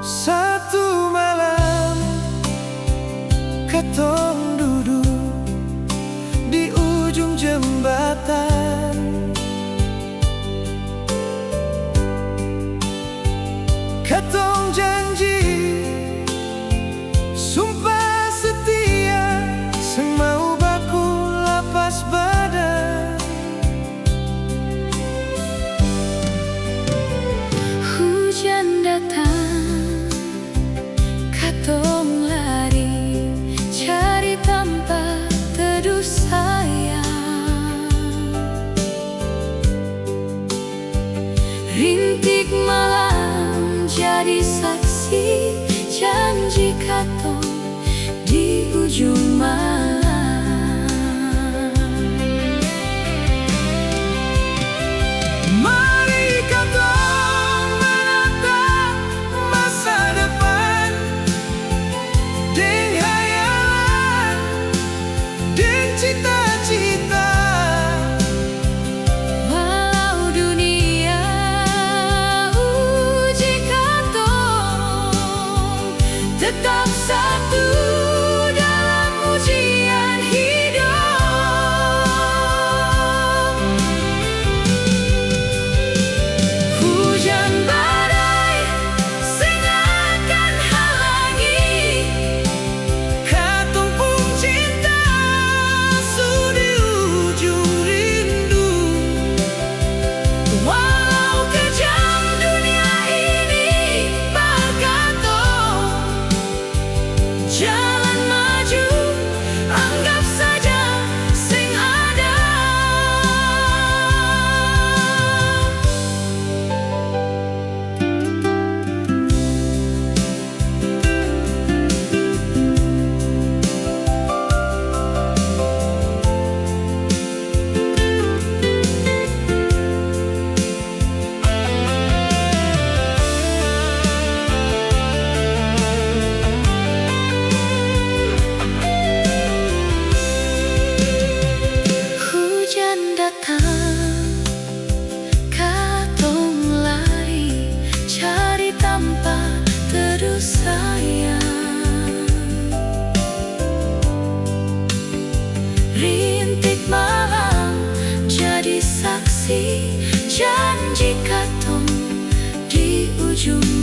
Satu malam katong duduk di ujung jembatan. Katong janji sumpah setia, seng mau baku lapas badan. Hujan datang, katong lari cari tempat teduh sayang. Rintik malam jadi saksi janji katong di ujung malam. Mari katong menatap masa depan, deng hayalan, deng cita-cita. Walau dunia uji katong, tetap satu dalam ujian hidup. Hujan badai sing akan halangi Katong pun cinta su di ujung rindu. walau kejam dunia ini, bar katong jalan maju, anggap saja sing ada. Hujan datang, katong lari cari tempat teduh sayang. Rintik malam jadi saksi janji katong di ujung